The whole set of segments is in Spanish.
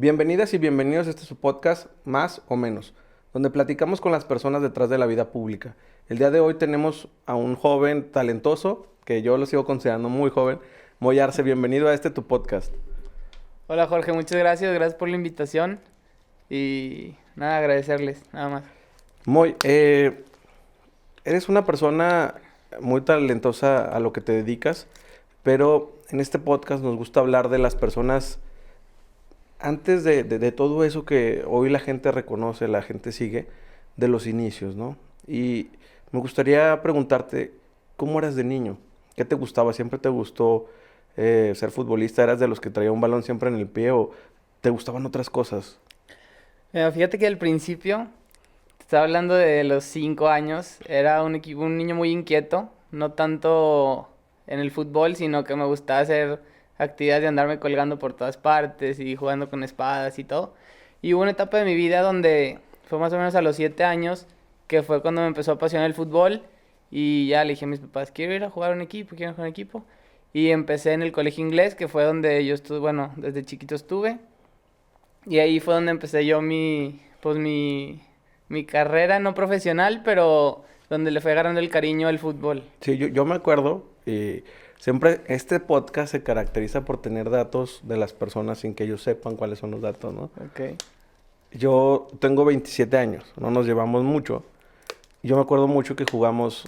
Bienvenidas y bienvenidos a este su podcast Más o Menos, donde platicamos con las personas detrás de la vida pública. El día de hoy tenemos a un joven talentoso, que yo lo sigo considerando muy joven. Moy Arce, bienvenido a este tu podcast. Hola Jorge, muchas gracias por la invitación y nada, agradecerles, nada más. Moy, eres una persona muy talentosa a lo que te dedicas, pero en este podcast nos gusta hablar de las personas antes de todo eso que hoy la gente reconoce, la gente sigue, de los inicios, ¿no? Y me gustaría preguntarte, ¿cómo eras de niño? ¿Qué te gustaba? ¿Siempre te gustó ser futbolista? ¿Eras de los que traía un balón siempre en el pie o te gustaban otras cosas? Fíjate que al principio, te estaba hablando de los 5 años, era un niño muy inquieto, no tanto en el fútbol, sino que me gustaba hacer actividades de andarme colgando por todas partes y jugando con espadas y todo. Y hubo una etapa de mi vida donde fue más o menos a los 7 años, que fue cuando me empezó a apasionar el fútbol y ya le dije a mis papás, quiero ir a jugar a un equipo, quiero jugar a un equipo. Y empecé en el colegio inglés, que fue donde yo estuve, bueno, desde chiquito estuve. Y ahí fue donde empecé yo mi carrera no profesional, pero donde le fue agarrando el cariño al fútbol. Sí, yo me acuerdo, siempre este podcast se caracteriza por tener datos de las personas sin que ellos sepan cuáles son los datos, ¿no? Ok. Yo tengo 27 años, no nos llevamos mucho. Yo me acuerdo mucho que jugamos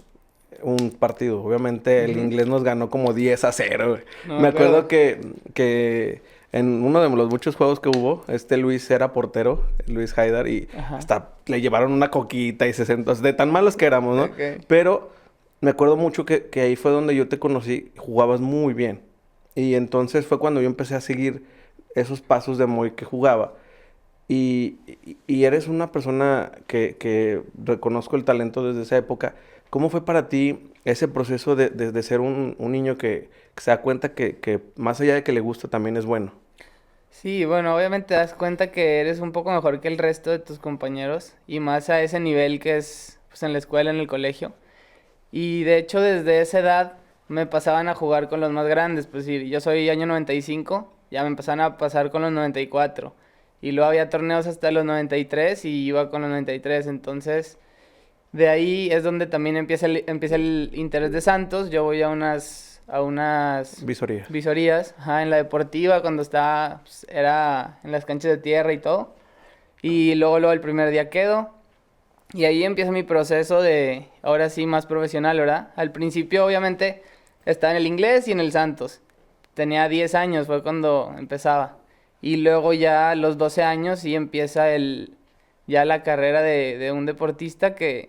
un partido. Obviamente el Ujú. inglés nos ganó como 10-0, güey. No me Me acuerdo acuerdo. que en uno de los muchos juegos que hubo, Luis era portero, Luis Haidar, y Ajá. hasta le llevaron una coquita y se sentó, de tan malos que éramos, ¿no? Ok. Pero me acuerdo mucho que ahí fue donde yo te conocí, jugabas muy bien. Y entonces fue cuando yo empecé a seguir esos pasos de Moy que jugaba. Y eres una persona que reconozco el talento desde esa época. ¿Cómo fue para ti ese proceso de ser un niño que se da cuenta que más allá de que le gusta también es bueno? Sí, bueno, obviamente te das cuenta que eres un poco mejor que el resto de tus compañeros y más a ese nivel que es pues, en la escuela, en el colegio. Y de hecho desde esa edad me pasaban a jugar con los más grandes, pues sí, yo soy año 95, ya me empezaban a pasar con los 94. Y luego había torneos hasta los 93 y iba con los 93, entonces de ahí es donde también empieza el interés de Santos. Yo voy a unas Visoría. visorías, ajá, en la deportiva cuando estaba, pues, era en las canchas de tierra y todo. Y luego el primer día quedo. Y ahí empieza mi proceso de, ahora sí, más profesional, ¿verdad? Al principio, obviamente, estaba en el inglés y en el Santos. Tenía 10 años, fue cuando empezaba. Y luego ya a los 12 años sí empieza ya la carrera de un deportista que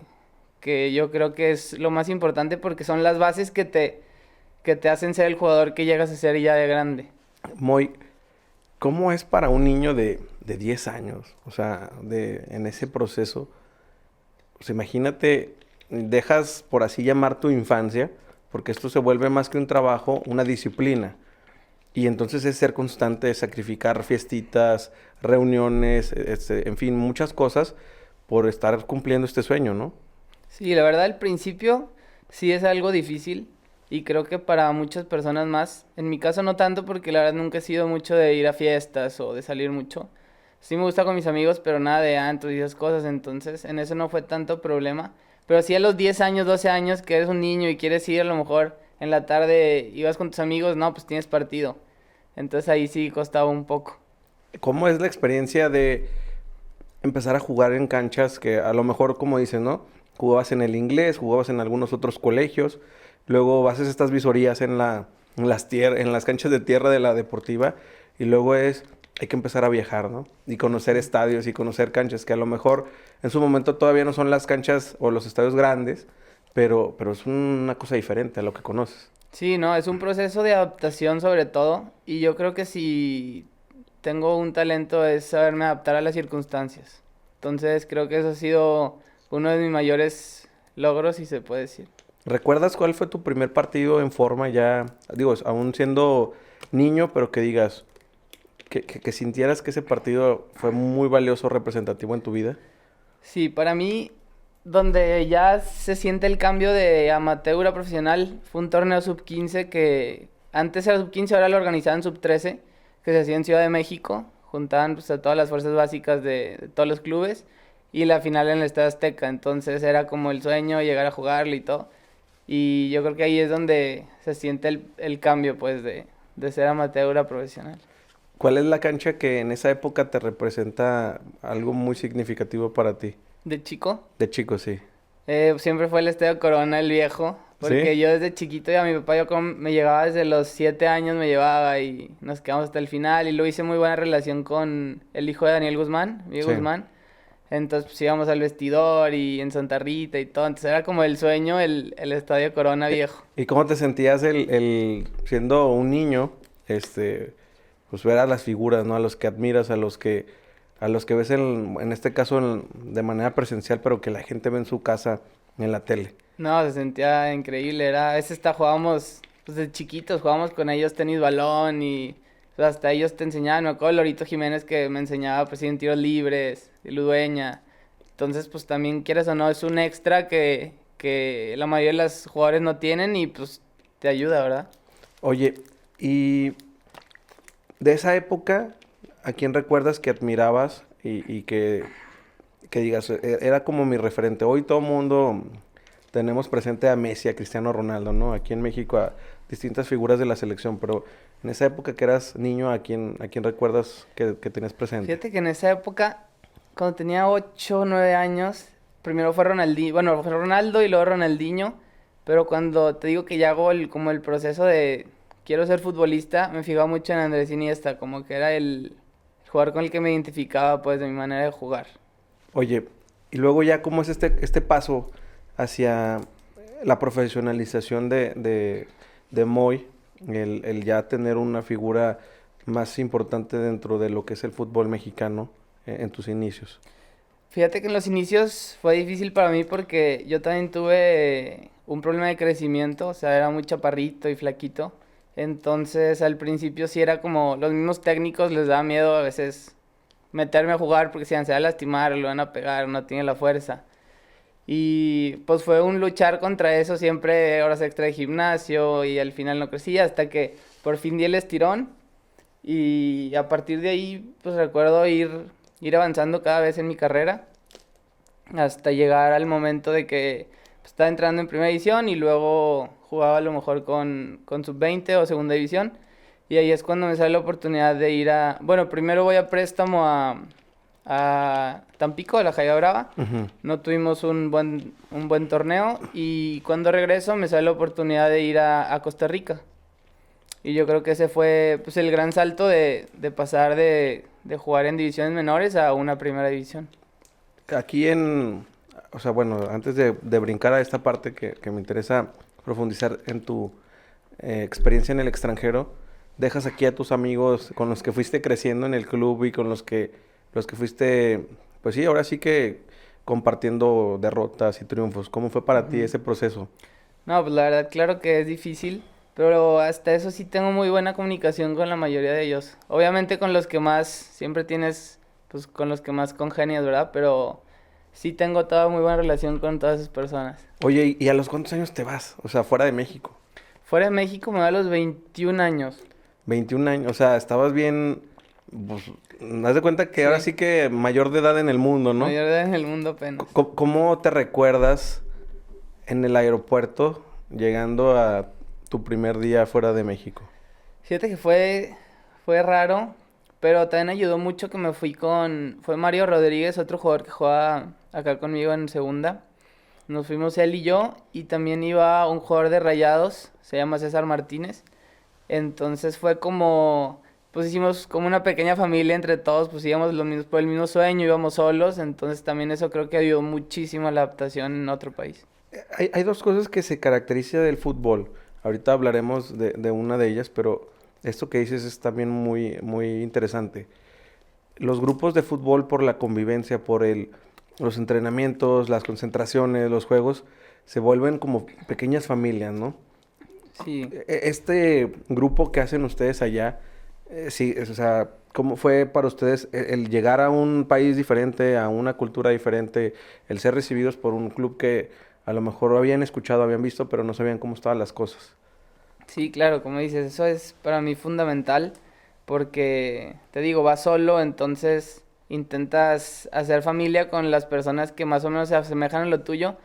yo creo que es lo más importante porque son las bases que te hacen ser el jugador que llegas a ser ya de grande. Moy, ¿cómo es para un niño de 10 años? O sea, en ese proceso, pues imagínate, dejas, por así llamar, tu infancia, porque esto se vuelve más que un trabajo, una disciplina. Y entonces es ser constante, sacrificar fiestitas, reuniones, en fin, muchas cosas por estar cumpliendo este sueño, ¿no? Sí, la verdad al principio sí es algo difícil y creo que para muchas personas más, en mi caso no tanto porque la verdad nunca he sido mucho de ir a fiestas o de salir mucho. Sí me gusta con mis amigos, pero nada de antros y esas cosas, entonces en eso no fue tanto problema. Pero sí a los 10 años, 12 años que eres un niño y quieres ir a lo mejor en la tarde, ibas con tus amigos, no, pues tienes partido. Entonces ahí sí costaba un poco. ¿Cómo es la experiencia de empezar a jugar en canchas que a lo mejor, como dices, ¿no? Jugabas en el inglés, jugabas en algunos otros colegios, luego haces estas visorías en las canchas de tierra de la deportiva y luego hay que empezar a viajar, ¿no? Y conocer estadios y conocer canchas que a lo mejor en su momento todavía no son las canchas o los estadios grandes, pero es una cosa diferente a lo que conoces. Sí, no, es un proceso de adaptación sobre todo y yo creo que si tengo un talento es saberme adaptar a las circunstancias. Entonces creo que eso ha sido uno de mis mayores logros, si se puede decir. ¿Recuerdas cuál fue tu primer partido en forma ya, digo, aún siendo niño, pero que digas, que sintieras que ese partido fue muy valioso, representativo en tu vida? Sí, para mí, donde ya se siente el cambio de amateur a profesional, fue un torneo sub 15 que antes era sub 15, ahora lo organizaban sub 13, que se hacía en Ciudad de México. juntaban pues, a todas las fuerzas básicas de todos los clubes y la final en el Estadio Azteca. Entonces era como el sueño llegar a jugarlo y todo. Y yo creo que ahí es donde se siente el cambio, pues, de ser amateur a profesional. ¿Cuál es la cancha que en esa época te representa algo muy significativo para ti? De chico, De chico, sí. siempre fue el Estadio Corona, el viejo. Porque ¿Sí? yo desde chiquito y a mi papá me llevaba desde los 7 años, me llevaba y nos quedamos hasta el final. Y luego hice muy buena relación con el hijo de Daniel Guzmán, Miguel Sí. Guzmán. Entonces pues íbamos al vestidor y en Santa Rita y todo. Entonces era como el sueño, el Estadio Corona viejo. ¿Y cómo te sentías siendo un niño, pues ver a las figuras, ¿no? A los que admiras, a los que ves en este caso de manera presencial, pero que la gente ve en su casa, en la tele? No, se sentía increíble. A veces hasta jugábamos, pues de chiquitos, jugábamos con ellos tenis balón y pues, hasta ellos te enseñaban. Me acuerdo de Lorito Jiménez que me enseñaba pues sí, en tiros libres, de Ludueña. Entonces, pues también quieres o no, es un extra que la mayoría de los jugadores no tienen y pues te ayuda, ¿verdad? Oye, y de esa época, ¿a quién recuerdas que admirabas y que digas, era como mi referente? Hoy todo mundo tenemos presente a Messi, a Cristiano Ronaldo, ¿no? Aquí en México a distintas figuras de la selección, pero en esa época que eras niño, a quién recuerdas que tenías presente? Fíjate que en esa época, cuando tenía 8 o 9 años, primero fue Ronaldinho, bueno, fue Ronaldo y luego Ronaldinho, pero cuando te digo que ya hago como el proceso de quiero ser futbolista, me fijaba mucho en Andrés Iniesta, como que era el jugador con el que me identificaba, pues, de mi manera de jugar. Oye, y luego ya, ¿cómo es este paso hacia la profesionalización de Moy? El ya tener una figura más importante dentro de lo que es el fútbol mexicano en tus inicios. Fíjate que en los inicios fue difícil para mí porque yo también tuve un problema de crecimiento, o sea, era muy chaparrito y flaquito. Entonces, al principio sí era como los mismos técnicos les daba miedo a veces meterme a jugar porque si se va a lastimar, lo van a pegar, no tiene la fuerza. Y pues fue un luchar contra eso, siempre horas extra de gimnasio y al final no crecía hasta que por fin di el estirón y a partir de ahí pues recuerdo ir avanzando cada vez en mi carrera hasta llegar al momento de que pues, estaba entrando en primera división y luego jugaba a lo mejor con sub-20 o segunda división. Y ahí es cuando me sale la oportunidad de ir a... Bueno, primero voy a préstamo a Tampico, de la Jaiba Brava. Ujú. No tuvimos un buen torneo y cuando regreso me sale la oportunidad de ir a Costa Rica. Y yo creo que ese fue pues, el gran salto de pasar de jugar en divisiones menores a una primera división. Aquí o sea, bueno, antes de brincar a esta parte que me interesa profundizar en tu experiencia en el extranjero, dejas aquí a tus amigos con los que fuiste creciendo en el club y con los que fuiste, pues sí, ahora sí que compartiendo derrotas y triunfos. ¿Cómo fue para ti Ujú. ese proceso? No, pues la verdad, claro que es difícil, pero hasta eso sí tengo muy buena comunicación con la mayoría de ellos. Obviamente con los que más, siempre tienes, pues con los que más congenias, ¿verdad? Pero sí tengo toda muy buena relación con todas esas personas. Oye, ¿y a los cuántos años te vas? O sea, fuera de México. Fuera de México me da los 21 años. 21 años, o sea, estabas bien, pues, haz de cuenta que ahora Sí, sí que mayor de edad en el mundo, ¿no? mayor edad en el mundo apenas. ¿Cómo te recuerdas en el aeropuerto llegando a tu primer día fuera de México? Fíjate que fue raro, pero también ayudó mucho que me fui fue Mario Rodríguez, otro jugador que juega acá conmigo en segunda. Nos fuimos él y yo, y también iba un jugador de Rayados, se llama César Martínez. Entonces fue como, pues hicimos como una pequeña familia entre todos, pues íbamos los mismos, por el mismo sueño, íbamos solos, entonces también eso creo que ayudó muchísimo a la adaptación en otro país. Hay dos cosas que se caracterizan del fútbol. Ahorita hablaremos de una de ellas, pero esto que dices es también muy interesante. Los grupos de fútbol por la convivencia, los entrenamientos, las concentraciones, los juegos, se vuelven como pequeñas familias, ¿no? Sí. Este grupo que hacen ustedes allá, sí, o sea, ¿cómo fue para ustedes el llegar a un país diferente, a una cultura diferente, el ser recibidos por un club que a lo mejor habían escuchado, habían visto, pero no sabían cómo estaban las cosas? Sí, claro, como dices, eso es para mí fundamental porque, te digo, vas solo, entonces intentas hacer familia con las personas que más o menos se asemejan a lo tuyo.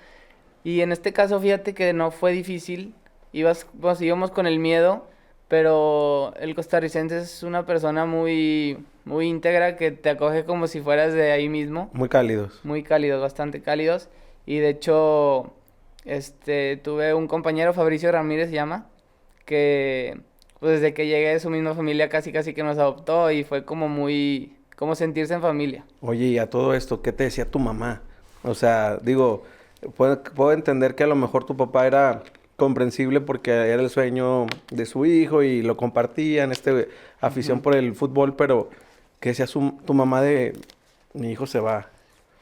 Y en este caso, fíjate que no fue difícil, pues, íbamos con el miedo, pero el costarricense es una persona muy, muy íntegra que te acoge como si fueras de ahí mismo, Muy cálidos. muy cálidos, bastante cálidos. Y de hecho, tuve un compañero, Fabricio Ramírez se llama, que pues desde que llegué de su misma familia casi casi que nos adoptó y fue como muy, como sentirse en familia. Oye, y a todo esto, ¿qué te decía tu mamá? O sea, digo, puedo entender que a lo mejor tu papá era comprensible porque era el sueño de su hijo y lo compartían, afición Ujú. por el fútbol, pero ¿qué decía tu mamá de mi hijo se va?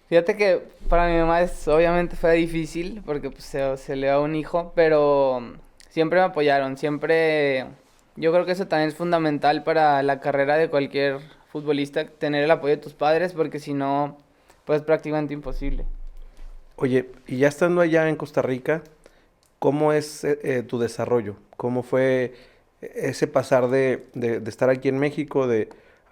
Fíjate que para mi mamá obviamente fue difícil porque pues, se le va un hijo, pero siempre me apoyaron, siempre, yo creo que eso también es fundamental para la carrera de cualquier futbolista, tener el apoyo de tus padres porque si no, pues es prácticamente imposible. Oye, y ya estando allá en Costa Rica, ¿cómo es tu desarrollo? ¿Cómo fue ese pasar de estar aquí en México,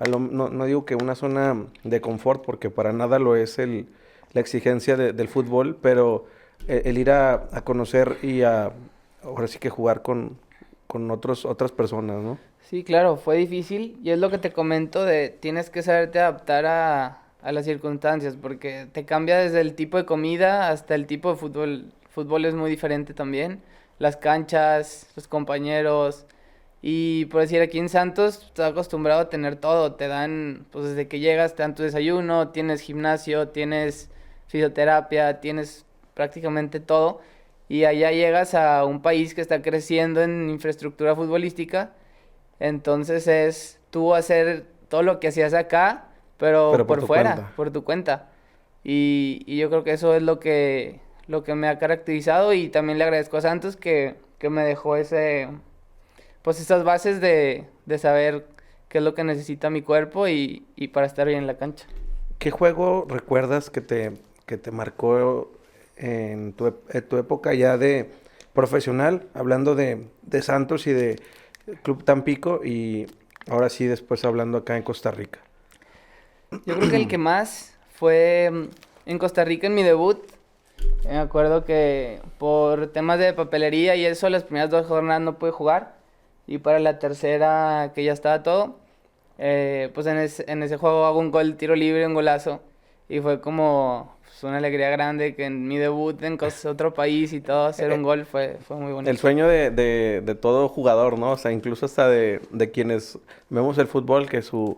no digo que una zona de confort, porque para nada lo es la exigencia del fútbol, pero el ir a conocer ahora sí que jugar con otras personas, ¿no? Sí, claro, fue difícil y es lo que te comento de tienes que saberte adaptar a las circunstancias porque te cambia desde el tipo de comida hasta el tipo de fútbol. Fútbol es muy diferente también, las canchas, los compañeros y por decir aquí en Santos estás acostumbrado a tener todo, te dan, pues desde que llegas te dan tu desayuno, tienes gimnasio, tienes fisioterapia, tienes prácticamente todo y allá llegas a un país que está creciendo en infraestructura futbolística entonces es tú hacer todo lo que hacías acá, pero Pero por por tu fuera, cuenta. por tu cuenta. Y yo creo que eso es lo que me ha caracterizado y también le agradezco a Santos que me dejó pues esas bases de saber qué es lo que necesita mi cuerpo y para estar bien en la cancha. ¿Qué juego recuerdas que te marcó en tu época ya de profesional, hablando de Santos y de Club Tampico y ahora sí después hablando acá en Costa Rica? Yo creo que el que más fue en Costa Rica en mi debut. Me acuerdo que por temas de papelería y eso, las primeras dos jornadas no pude jugar. Y para la tercera, que ya estaba todo, pues en ese juego hago un gol, tiro libre, un golazo. Y fue como pues, una alegría grande que en mi debut en otro país y todo, hacer un Eh, gol fue muy el bonito. sueño de todo jugador, ¿no? O sea, incluso hasta de quienes vemos el fútbol, que su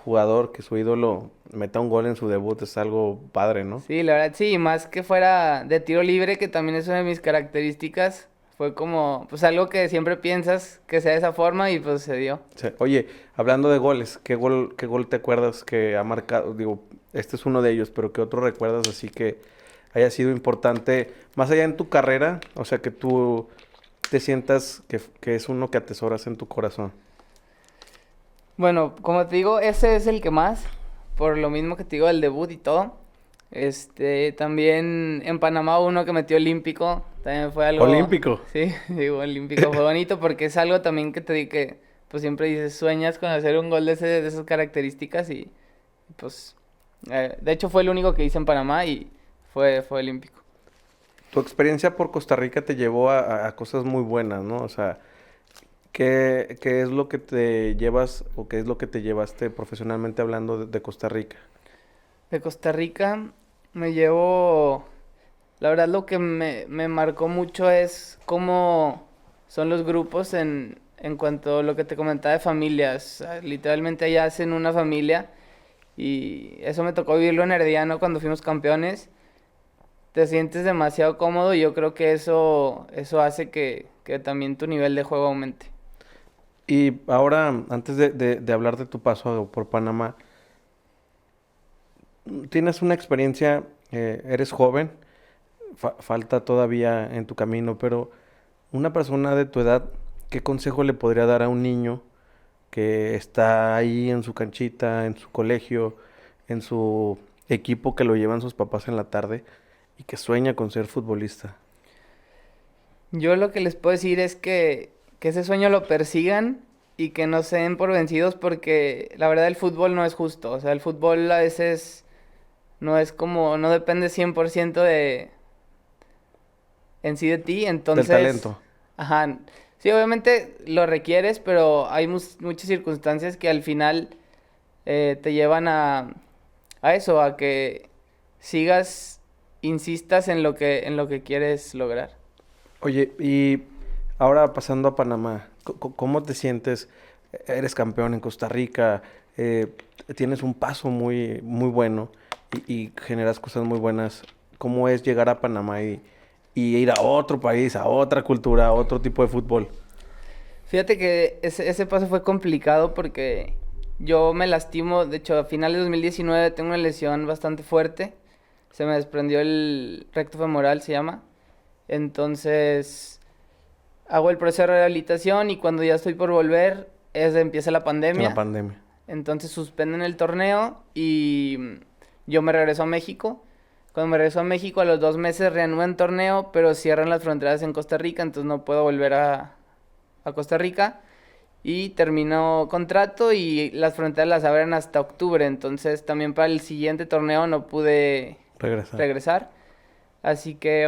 jugador, que su ídolo meta un gol en su debut es algo padre, ¿no? Sí, la verdad sí, y más que fuera de tiro libre, que también es una de mis características, fue como pues algo que siempre piensas que sea de esa forma y pues se dio. Sí. Oye, hablando de goles, qué gol te acuerdas que ha marcado? Digo, este es uno de ellos, pero ¿qué otro recuerdas así que haya sido importante, más allá en tu carrera? O sea, que tú te sientas que es uno que atesoras en tu corazón. Bueno, como te digo, ese es el que más, por lo mismo que te digo, el debut y todo. También en Panamá uno que metió olímpico, también fue algo, Olímpico. sí, digo, olímpico fue bonito porque es algo también que te di que, pues siempre dices, sueñas con hacer un gol de esas características y pues, de hecho fue el único que hice en Panamá y fue olímpico. Tu experiencia por Costa Rica te llevó a cosas muy buenas, ¿no? O sea, qué es lo que te llevas o qué es lo que te llevaste profesionalmente hablando de Costa Rica? De Costa Rica me llevo, la verdad lo que me marcó mucho es cómo son los grupos en cuanto a lo que te comentaba de familias. Literalmente allá hacen una familia y eso me tocó vivirlo en Herediano cuando fuimos campeones. Te sientes demasiado cómodo y yo creo que eso hace que también tu nivel de juego aumente. Y ahora, antes de hablar de tu paso por Panamá, tienes una experiencia, eres joven, falta todavía en tu camino, pero una persona de tu edad, ¿qué consejo le podría dar a un niño que está ahí en su canchita, en su colegio, en su equipo que lo llevan sus papás en la tarde y que sueña con ser futbolista? Yo lo que les puedo decir es que ese sueño lo persigan y que no se den por vencidos porque la verdad el fútbol no es justo. O sea, el fútbol a veces no es como, no depende 100% en sí de ti, Del entonces, talento. ajá, sí, obviamente lo requieres, pero hay muchas circunstancias que al final te llevan a eso, a que sigas, insistas en lo que quieres lograr. Oye, y ahora pasando a Panamá, ¿cómo te sientes? Eres campeón en Costa Rica, eh, tienes un paso muy, muy bueno y generas cosas muy buenas. ¿Cómo es llegar a Panamá y ir a otro país, a otra cultura, a otro tipo de fútbol? Fíjate que ese paso fue complicado porque yo me lastimo, de hecho, a finales de 2019 tengo una lesión bastante fuerte, se me desprendió el recto femoral, se llama, entonces hago el proceso de rehabilitación y cuando ya estoy por volver, empieza la La pandemia. pandemia. Entonces suspenden el torneo y yo me regreso a México. Cuando me regreso a México, a los 2 meses reanudan torneo, pero cierran las fronteras en Costa Rica, entonces no puedo volver a Costa Rica. Y termino contrato y las fronteras las abren hasta octubre, entonces también para el siguiente torneo no pude Regresar. regresar. Así que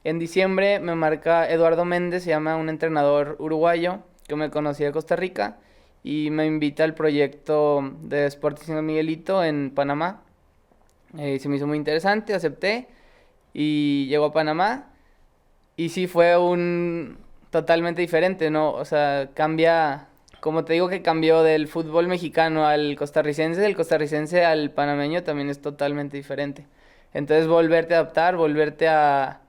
en diciembre me marca Eduardo Méndez, se llama un entrenador uruguayo que me conocía de Costa Rica y me invita al proyecto de Sporting San Miguelito en Panamá. Se me hizo muy interesante, acepté y llego a Panamá y sí fue un totalmente diferente, ¿no? O sea, cambia, como te digo que cambió del fútbol mexicano al costarricense, del costarricense al panameño también es totalmente diferente. Entonces volverte a adaptar, volverte a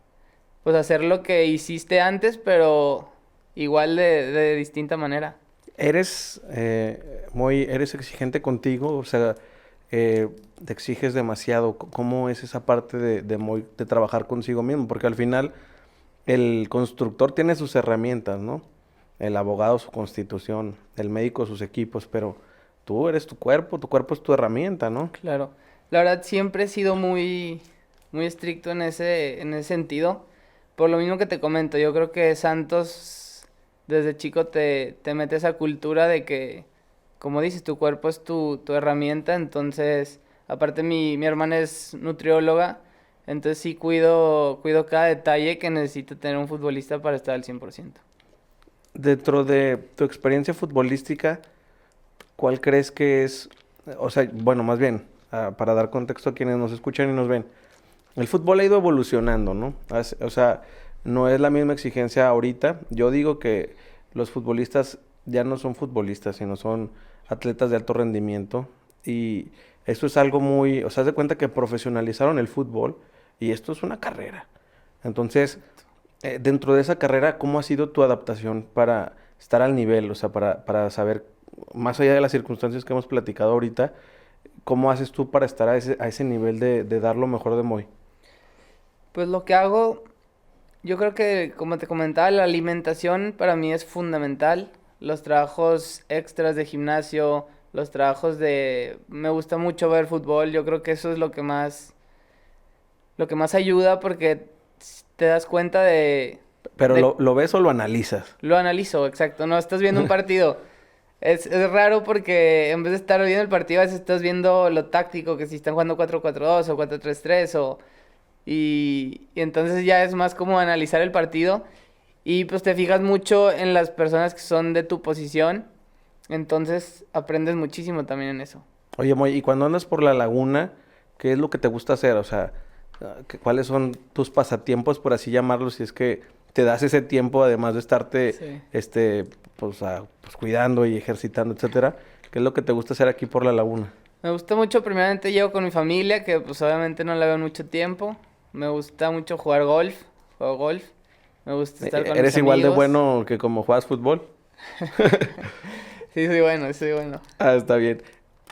pues hacer lo que hiciste antes, pero igual de distinta manera. Eres exigente contigo, o sea, te exiges demasiado. ¿Cómo es esa parte de trabajar consigo mismo? Porque al final el constructor tiene sus herramientas, ¿no? El abogado su constitución, el médico sus equipos, pero tú eres tu cuerpo es tu herramienta, ¿no? Claro. La verdad siempre he sido muy estricto en ese sentido. Por lo mismo que te comento, yo creo que Santos desde chico te mete esa cultura de que, como dices, tu cuerpo es tu herramienta. Entonces, aparte mi hermana es nutrióloga, entonces sí cuido cada detalle que necesita tener un futbolista para estar al 100%. Dentro de tu experiencia futbolística, ¿cuál crees que es, o sea, bueno, más bien, para dar contexto a quienes nos escuchan y nos ven, el fútbol ha ido evolucionando, ¿no? O sea, no es la misma exigencia ahorita. Yo digo que los futbolistas ya no son futbolistas, sino son atletas de alto rendimiento. Y esto es algo muy, o sea, haz de cuenta que profesionalizaron el fútbol y esto es una carrera. Entonces, dentro de esa carrera, ¿cómo ha sido tu adaptación para estar al nivel? O sea, para saber, más allá de las circunstancias que hemos platicado ahorita, ¿cómo haces tú para estar a ese nivel de dar lo mejor de Moy? Pues lo que hago, yo creo que, como te comentaba, la alimentación para mí es fundamental. Los trabajos extras de gimnasio, los trabajos de... Me gusta mucho ver fútbol, yo creo que eso es lo que más ayuda porque te das cuenta Pero de... lo ves o lo analizas. Lo analizo, exacto, no estás viendo un partido. Es raro porque en vez de estar viendo el partido, a veces estás viendo lo táctico, que si están jugando 4-4-2 o 4-3-3 o... Y entonces ya es más como analizar el partido y pues te fijas mucho en las personas que son de tu posición, entonces aprendes muchísimo también en eso. Oye, Moy, y cuando andas por la laguna, ¿qué es lo que te gusta hacer? O sea, ¿cuáles son tus pasatiempos, por así llamarlos, si es que te das ese tiempo, además de estarte, Sí. pues, pues, cuidando y ejercitando, etcétera? ¿Qué es lo que te gusta hacer aquí por la laguna? Me gusta mucho, primeramente llevo con mi familia, que pues obviamente no la veo en mucho tiempo. Me gusta mucho jugar golf, juego golf. Me gusta estar con mis ¿Eres igual de amigos. bueno que como juegas fútbol? Sí, soy bueno, soy bueno. Ah, está bien.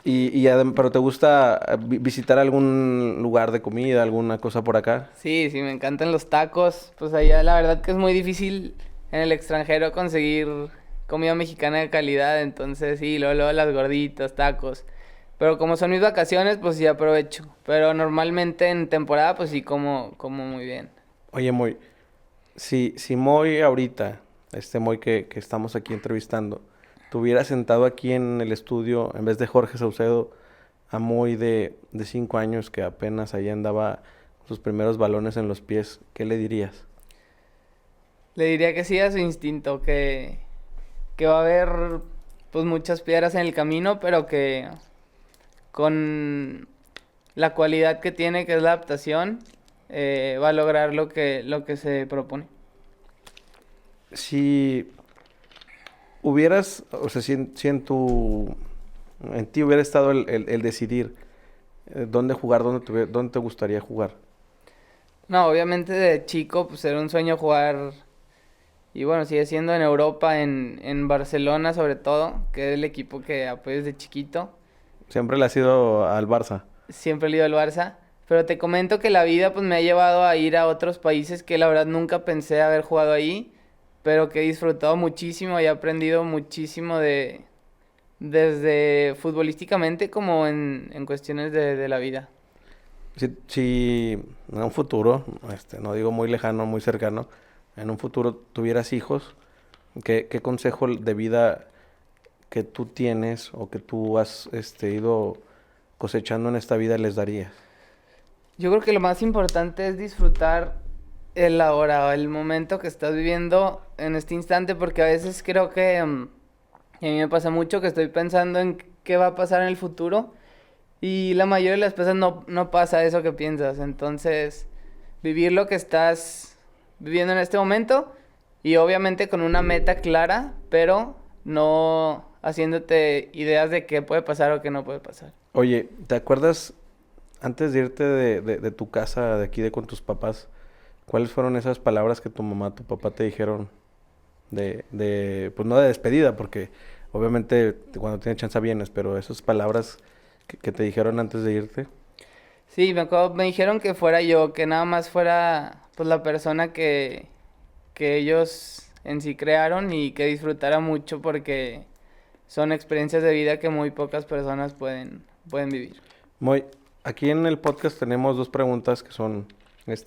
Pero ¿te gusta visitar algún lugar de comida, alguna cosa por acá? Sí, sí, me encantan los tacos. Pues allá la verdad que es muy difícil en el extranjero conseguir comida mexicana de calidad. Entonces sí, luego las gorditas, tacos. Pero como son mis vacaciones, pues sí aprovecho. Pero normalmente en temporada, pues sí como muy bien. Oye, Moy, si Moy ahorita, este Moy que estamos aquí entrevistando, tuviera sentado aquí en el estudio, en vez de Jorge Saucedo, a Moy de 5 años que apenas ahí andaba con sus primeros balones en los pies, ¿qué le dirías? Le diría que siga su instinto, que va a haber pues muchas piedras en el camino, pero que con la cualidad que tiene, que es la adaptación, va a lograr lo que se propone. Si hubieras, o sea, si en ti hubiera estado el decidir dónde jugar, dónde te gustaría jugar. No, obviamente de chico pues era un sueño jugar, y bueno, sigue siendo en Europa, en Barcelona sobre todo, que es el equipo que apoyo desde chiquito. Siempre le has ido al Barça. Siempre he ido al Barça. Pero te comento que la vida pues me ha llevado a ir a otros países que la verdad nunca pensé haber jugado ahí, pero que he disfrutado muchísimo y he aprendido muchísimo desde futbolísticamente como en cuestiones de la vida. Si en un futuro, no digo muy lejano, muy cercano, en un futuro tuvieras hijos, ¿qué consejo de vida que tú tienes o que tú has ido cosechando en esta vida les darías? Yo creo que lo más importante es disfrutar el ahora, el momento que estás viviendo en este instante, porque a veces creo que y a mí me pasa mucho que estoy pensando en qué va a pasar en el futuro y la mayoría de las veces no pasa eso que piensas. Entonces, vivir lo que estás viviendo en este momento y obviamente con una meta clara, pero no haciéndote ideas de qué puede pasar o qué no puede pasar. Oye, ¿te acuerdas antes de irte de tu casa, de aquí con tus papás, cuáles fueron esas palabras que tu mamá, tu papá te dijeron pues no de despedida, porque obviamente cuando tienes chance vienes, pero esas palabras que te dijeron antes de irte? Sí, me acuerdo, me dijeron que fuera yo, que nada más fuera pues la persona que ellos en sí crearon y que disfrutara mucho porque son experiencias de vida que muy pocas personas pueden vivir. Muy, aquí en el podcast tenemos 2 preguntas que son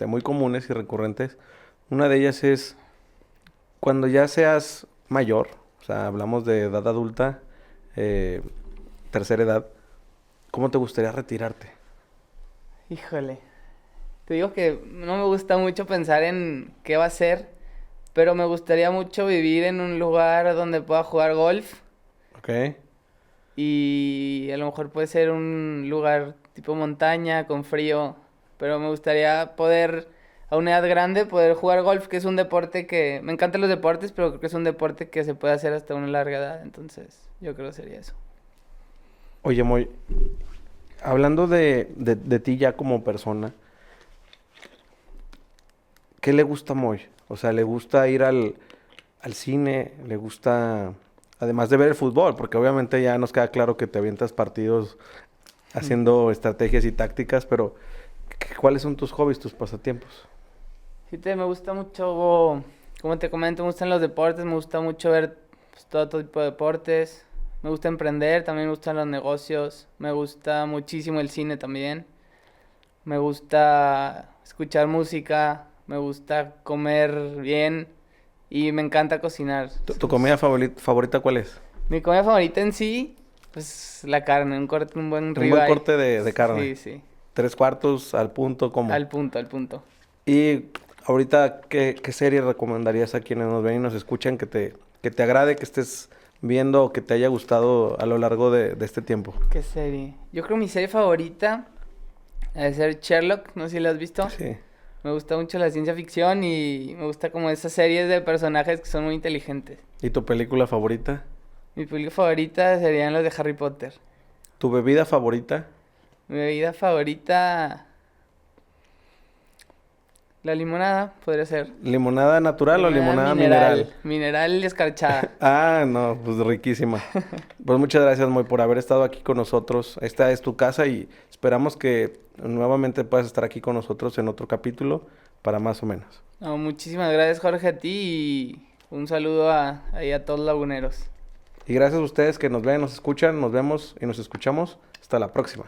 muy comunes y recurrentes. Una de ellas es, cuando ya seas mayor, o sea, hablamos de edad adulta, tercera edad, ¿cómo te gustaría retirarte? Híjole, te digo que no me gusta mucho pensar en qué va a ser, pero me gustaría mucho vivir en un lugar donde pueda jugar golf ¿Ok? y a lo mejor puede ser un lugar tipo montaña con frío, pero me gustaría poder a una edad grande poder jugar golf, que es un deporte que me encantan los deportes, pero creo que es un deporte que se puede hacer hasta una larga edad, entonces yo creo que sería eso. Oye, Moy, hablando de ti ya como persona, ¿qué le gusta a Moy? O sea, ¿le gusta ir al cine? ¿Le gusta, además de ver el fútbol? Porque obviamente ya nos queda claro que te avientas partidos haciendo estrategias y tácticas, pero ¿cuáles son tus hobbies, tus pasatiempos? Sí, me gusta mucho, como te comento, me gustan los deportes, me gusta mucho ver pues, todo tipo de deportes, me gusta emprender, también me gustan los negocios, me gusta muchísimo el cine también, me gusta escuchar música, me gusta comer bien y me encanta cocinar. ¿Tu comida favorita cuál es? Mi comida favorita en sí, pues la carne, un buen Un buen ribeye. corte de carne. Sí, sí, 3/4 al punto, ¿cómo? al punto, al punto. Y ahorita, ¿qué serie recomendarías a quienes nos ven y nos escuchan que te agrade, que estés viendo o que te haya gustado a lo largo de este tiempo? ¿Qué serie? Yo creo mi serie favorita debe ser Sherlock, no sé si la has visto. Sí. Me gusta mucho la ciencia ficción y me gusta como esas series de personajes que son muy inteligentes. ¿Y tu película favorita? Mi película favorita serían los de Harry Potter. ¿Tu bebida favorita? Mi bebida favorita, la limonada, podría ser. ¿Limonada natural o limonada mineral? Mineral escarchada. Ah, no, pues riquísima. Pues muchas gracias, Moy, por haber estado aquí con nosotros. Esta es tu casa y esperamos que nuevamente puedas estar aquí con nosotros en otro capítulo para más o menos. No, muchísimas gracias, Jorge, a ti y un saludo ahí a todos los laguneros. Y gracias a ustedes que nos ven, nos escuchan, nos vemos y nos escuchamos. Hasta la próxima.